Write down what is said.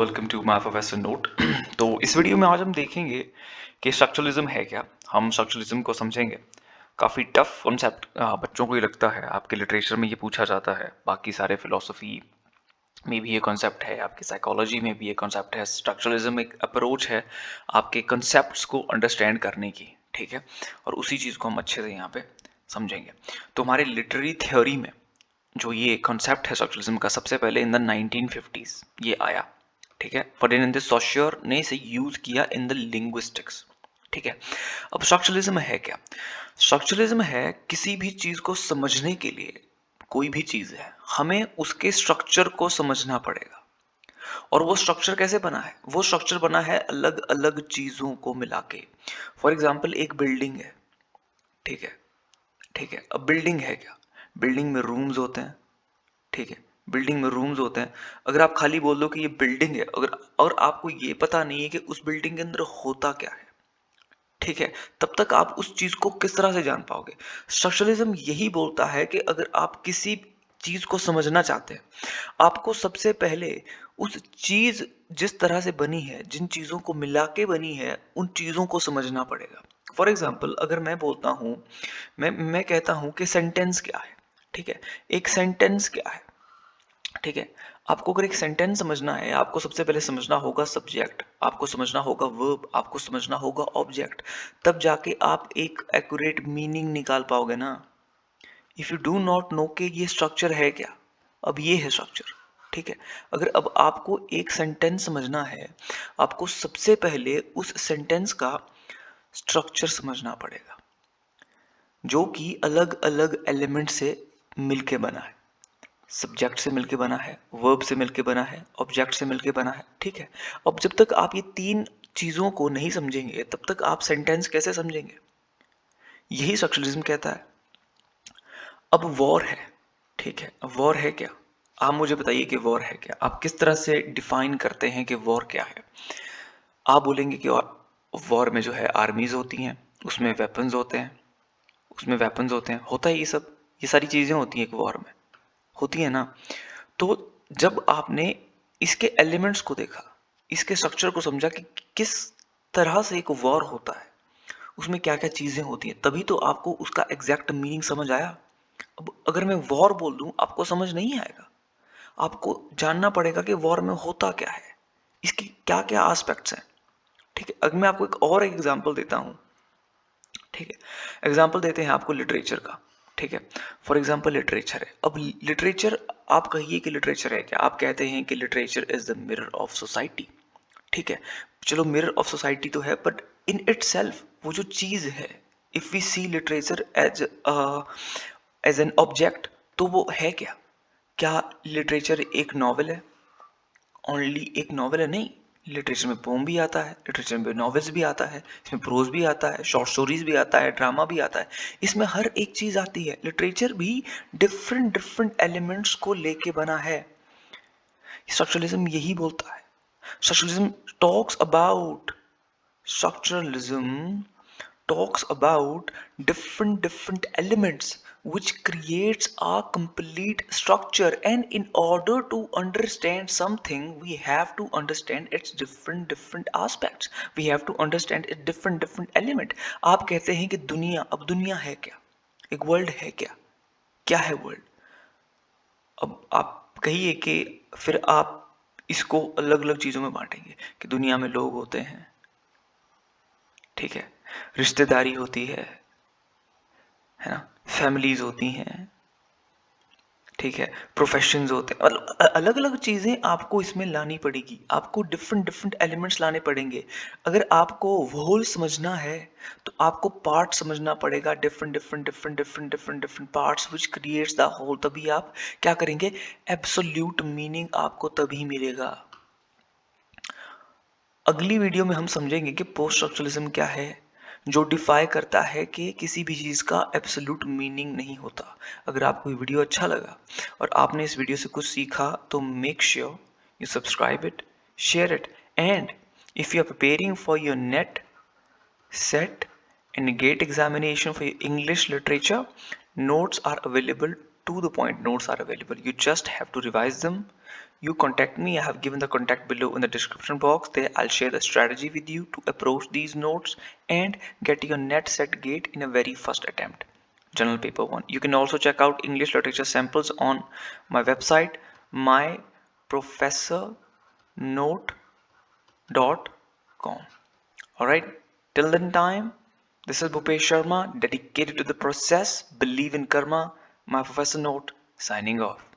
Welcome to my professor note. तो इस video में आज हम देखेंगे कि स्ट्रक्चरलिज्म है क्या। हम स्ट्रक्चरलिज्म को समझेंगे। काफ़ी टफ कॉन्सेप्ट बच्चों को ही लगता है। आपके लिटरेचर में ये पूछा जाता है, बाकी सारे फिलोसफी में भी ये कॉन्सेप्ट है, आपकी साइकोलॉजी में भी ये कॉन्सेप्ट है। स्ट्रक्चरलिज्म एक अप्रोच है आपके कॉन्सेप्ट्स को अंडरस्टैंड करने की, ठीक है। और उसी चीज़ को हम अच्छे से यहाँ पे समझेंगे। तो हमारे लिटरेरी थ्योरी में जो ये कॉन्सेप्ट है स्ट्रक्चरलिज्म का, सबसे पहले इन द 1950s ये आया, ठीक है। फर्डिनेंड दे सोश्योर ने इसे यूज किया इन द लिंग्विस्टिक्स, ठीक है। अब स्ट्रक्चरलिज्म है क्या? स्ट्रक्चरलिज्म है किसी भी चीज को समझने के लिए, कोई भी चीज है, हमें उसके स्ट्रक्चर को समझना पड़ेगा। और वो स्ट्रक्चर कैसे बना है? वो स्ट्रक्चर बना है अलग अलग चीजों को मिला के। फॉर एग्जाम्पल एक बिल्डिंग है, ठीक है, ठीक है। अब बिल्डिंग है क्या? बिल्डिंग में रूम्स होते हैं, ठीक है। बिल्डिंग में रूम्स होते हैं। अगर आप खाली बोल दो कि ये बिल्डिंग है, अगर और आपको ये पता नहीं है कि उस बिल्डिंग के अंदर होता क्या है, ठीक है, तब तक आप उस चीज को किस तरह से जान पाओगे? स्ट्रक्चरलिज्म यही बोलता है कि अगर आप किसी चीज को समझना चाहते हैं, आपको सबसे पहले उस चीज जिस तरह से बनी है, जिन चीजों को मिला के बनी है, उन चीजों को समझना पड़ेगा। फॉर एग्जाम्पल अगर मैं बोलता हूं, मैं कहता हूं कि सेंटेंस क्या है, ठीक है। एक सेंटेंस क्या है, ठीक है। आपको अगर एक सेंटेंस समझना है, आपको सबसे पहले समझना होगा सब्जेक्ट, आपको समझना होगा वर्ब, आपको समझना होगा ऑब्जेक्ट। तब जाके आप एक एक्यूरेट मीनिंग निकाल पाओगे ना। If you do not know कि ये स्ट्रक्चर है क्या, अब ये है स्ट्रक्चर, ठीक है। अगर अब आपको एक सेंटेंस समझना है, आपको सबसे पहले उस सेंटेंस का स्ट्रक्चर समझना पड़ेगा, जो कि अलग अलग एलिमेंट से मिलके बना है। सब्जेक्ट से मिलके बना है, वर्ब से मिलके बना है, ऑब्जेक्ट से मिलके बना है, ठीक है। अब जब तक आप ये तीन चीजों को नहीं समझेंगे, तब तक आप सेंटेंस कैसे समझेंगे? यही स्ट्रक्चरलिज्म कहता है। अब वॉर है, ठीक है। अब वॉर है क्या? आप मुझे बताइए कि वॉर है क्या। आप किस तरह से डिफाइन करते हैं कि वॉर क्या है? आप बोलेंगे कि वॉर में जो है आर्मीज होती हैं, उसमें वेपन्स होते हैं, उसमें वेपन्स होते हैं, होता है ये सब, ये सारी चीजें होती हैं एक वॉर में, होती है ना। तो जब आपने इसके एलिमेंट्स को देखा, इसके स्ट्रक्चर को समझा कि किस तरह से एक वॉर होता है, उसमें क्या क्या चीजें होती हैं, तभी तो आपको उसका एग्जैक्ट मीनिंग समझ आया। अब अगर मैं वॉर बोल दूं, आपको समझ नहीं आएगा। आपको जानना पड़ेगा कि वॉर में होता क्या है, इसकी क्या क्या एस्पेक्ट्स हैं, ठीक है। अगर मैं आपको एक और एग्जांपल देता हूं, ठीक है। एग्जाम्पल देते हैं आपको लिटरेचर का, ठीक है। फॉर एग्जाम्पल लिटरेचर है। अब लिटरेचर, आप कहिए कि लिटरेचर है क्या? आप कहते हैं कि literature is the mirror of society, ठीक है। चलो मिरर ऑफ सोसाइटी तो है, बट इन इट सेल्फ वो जो चीज है, if we see literature as as an object, तो वो है क्या? क्या लिटरेचर एक नॉवल है? ओनली एक नॉवल है? नहीं। लिटरेचर में पोम भी आता है, लिटरेचर में नॉवेल्स भी आता है, इसमें प्रोज भी आता है, शॉर्ट स्टोरीज भी आता है, ड्रामा भी आता है। इसमें हर एक चीज आती है। लिटरेचर भी डिफरेंट डिफरेंट एलिमेंट्स को लेके बना है। स्ट्रक्चरलिज्म यही बोलता है। Structuralism talks about structuralism talks about different elements which creates a complete structure, and in order to understand something we have to understand its different aspects, we have to understand its different element। आप कहते हैं कि दुनिया, अब दुनिया है क्या? एक वर्ल्ड है क्या? क्या है वर्ल्ड? अब आप कहिए कि फिर आप इसको अलग अलग चीजों में बांटेंगे कि दुनिया में लोग होते हैं, ठीक है, रिश्तेदारी होती है ना, फैमिलीज होती हैं, ठीक है, प्रोफेशंस होते हैं, मतलब अलग अलग चीजें आपको इसमें लानी पड़ेगी। आपको डिफरेंट एलिमेंट्स लाने पड़ेंगे। अगर आपको होल समझना है, तो आपको पार्ट समझना पड़ेगा, different parts which creates the whole. तभी आप क्या करेंगे? एब्सोल्यूट मीनिंग आपको तभी मिलेगा। अगली वीडियो में हम समझेंगे कि पोस्ट स्ट्रक्चरलिज्म क्या है, जो डिफाई करता है कि किसी भी चीज़ का एब्सोल्यूट मीनिंग नहीं होता। अगर आपको ये वीडियो अच्छा लगा और आपने इस वीडियो से कुछ सीखा, तो make sure you subscribe it, share it, and if you are preparing for your NET, set, and GATE examination for your English literature, notes are available, to the point notes are available. You just have to revise them, you contact me. I have given the contact below in the description box. There I'll share the strategy with you to approach these notes and get your net set gate in a very first attempt. Journal paper 1. You can also check out English literature samples on my website myprofessornote.com. Alright, till then time, this is Bhupesh Sharma, dedicated to the process, believe in karma, my Professor Note, signing off.